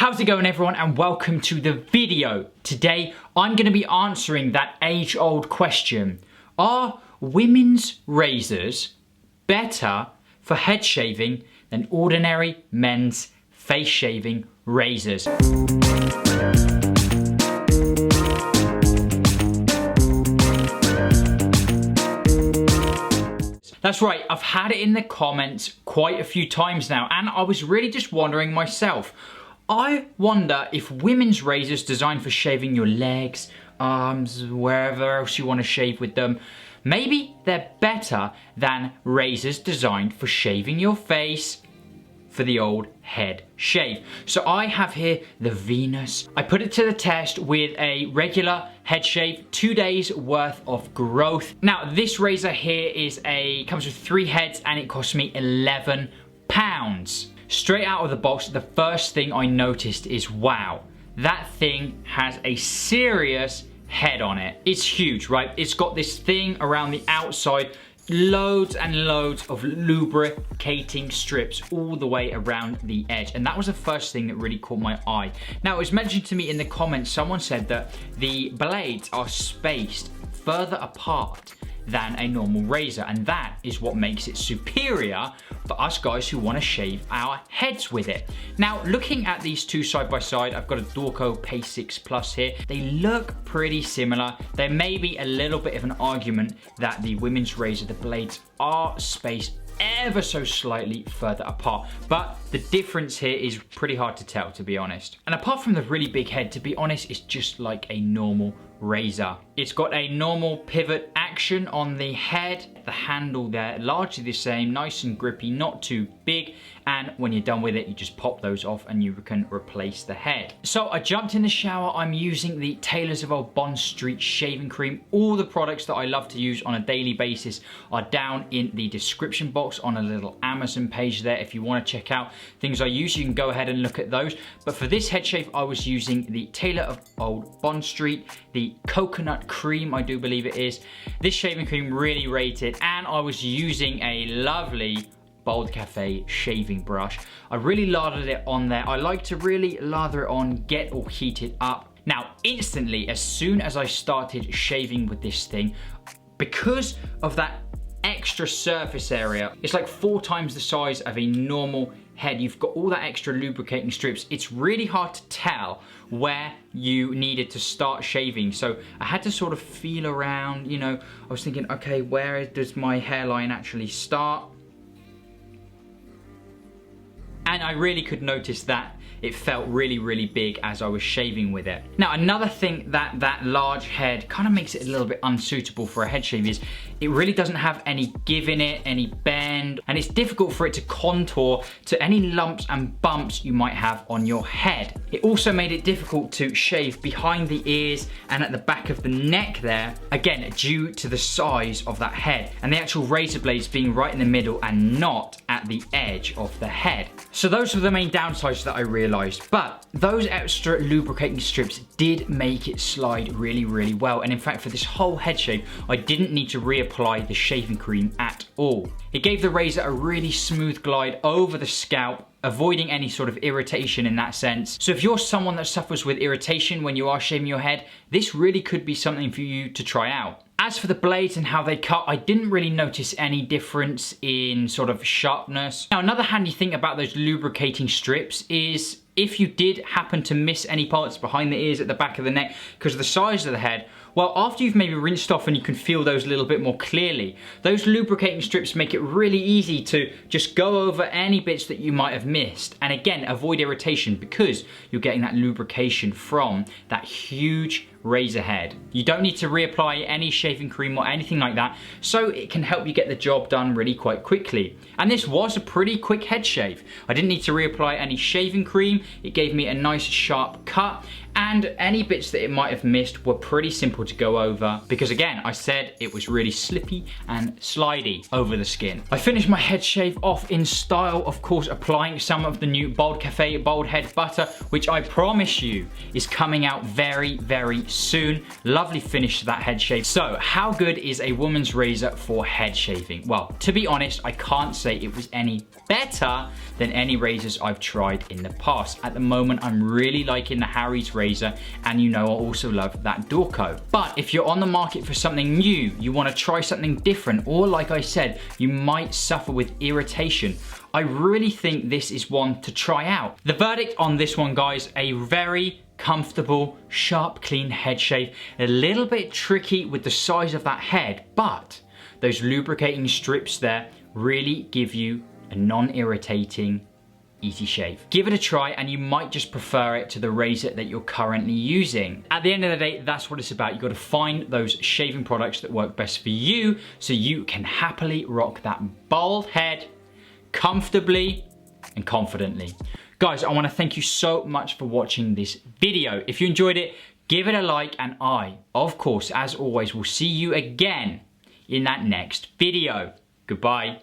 How's it going, everyone, and welcome to the video. Today I'm going to be answering that age-old question: are women's razors better for head shaving than ordinary men's face shaving razors? That's right, I've had it in the comments quite a few times now, and I was really just wondering myself. I wonder if women's razors designed for shaving your legs, arms, wherever else you want to shave with them, maybe they're better than razors designed for shaving your face for the old head shave. So I have here the Venus. I put it to the test with a regular head shave, 2 days worth of growth. Now this razor here comes with 3 heads and it cost me £11. Straight out of the box, the first thing I noticed is, wow, that thing has a serious head on it. It's huge, right? It's got this thing around the outside, loads and loads of lubricating strips all the way around the edge, and that was the first thing that really caught my eye. Now, it was mentioned to me in the comments, someone said that the blades are spaced further apart than a normal razor, and that is what makes it superior for us guys who want to shave our heads with it. Now, looking at these two side by side, I've got a Dorco Pace 6 Plus here. They look pretty similar. There may be a little bit of an argument that the women's razor, the blades are spaced ever so slightly further apart, but the difference here is pretty hard to tell, to be honest. And apart from the really big head, to be honest, it's just like a normal razor. It's got a normal pivot action on the head, the handle there largely the same, nice and grippy, not too big, and when you're done with it you just pop those off and you can replace the head. So I jumped in the shower. I'm using the Taylors of Old Bond Street shaving cream. All the products that I love to use on a daily basis are down in the description box on a little Amazon page there. If you want to check out things I use, you can go ahead and look at those. But for this head shave I was using the Taylor of Old Bond Street, the coconut cream I do believe it is. This shaving cream really rated, and I was using a lovely Bold Cafe shaving brush. I really lathered it on there. I like to really lather it on, get or heat it up. Now instantly, as soon as I started shaving with this thing, because of that extra surface area, it's like 4 times the size of a normal head. You've got all that extra lubricating strips. It's really hard to tell where you needed to start shaving. So I had to sort of feel around, you know. I was thinking, okay, where does my hairline actually start? And I really could notice that it felt really, really big as I was shaving with it. Now, another thing that large head kind of makes it a little bit unsuitable for a head shave is it really doesn't have any give in it, any bend, and it's difficult for it to contour to any lumps and bumps you might have on your head. It also made it difficult to shave behind the ears and at the back of the neck there, again, due to the size of that head and the actual razor blades being right in the middle and not at the edge of the head. So those were the main downsides that I realized, but those extra lubricating strips did make it slide really, really well. And in fact, for this whole head shave, I didn't need to reapply the shaving cream at all. It gave the razor a really smooth glide over the scalp, avoiding any sort of irritation in that sense. So if you're someone that suffers with irritation when you are shaving your head, this really could be something for you to try out. As for the blades and how they cut, I didn't really notice any difference in sort of sharpness. Now, another handy thing about those lubricating strips is if you did happen to miss any parts behind the ears at the back of the neck because of the size of the head, well, after you've maybe rinsed off and you can feel those a little bit more clearly, those lubricating strips make it really easy to just go over any bits that you might have missed. And again, avoid irritation because you're getting that lubrication from that huge razor head. You don't need to reapply any shaving cream or anything like that, so it can help you get the job done really quite quickly. And this was a pretty quick head shave. I didn't need to reapply any shaving cream. It gave me a nice sharp cut, and any bits that it might have missed were pretty simple to go over because, again, I said it was really slippy and slidey over the skin. I finished my head shave off in style, of course, applying some of the new Bold Cafe Bald Head Butter, which I promise you is coming out very, very soon. Lovely finish to that head shave. So how good is a woman's razor for head shaving? Well, to be honest, I can't say it was any better than any razors I've tried in the past. At the moment, I'm really liking the Harry's razor, and you know I also love that Dorco. But if you're on the market for something new, you want to try something different, or like I said, you might suffer with irritation, I really think this is one to try out. The verdict on this one, guys, a very comfortable, sharp, clean head shave. A little bit tricky with the size of that head, but those lubricating strips there really give you a non-irritating, easy shave. Give it a try and you might just prefer it to the razor that you're currently using. At the end of the day, that's what it's about. You got to find those shaving products that work best for you so you can happily rock that bald head comfortably and confidently. Guys, I want to thank you so much for watching this video. If you enjoyed it, give it a like, and I, of course, as always, will see you again in that next video. Goodbye.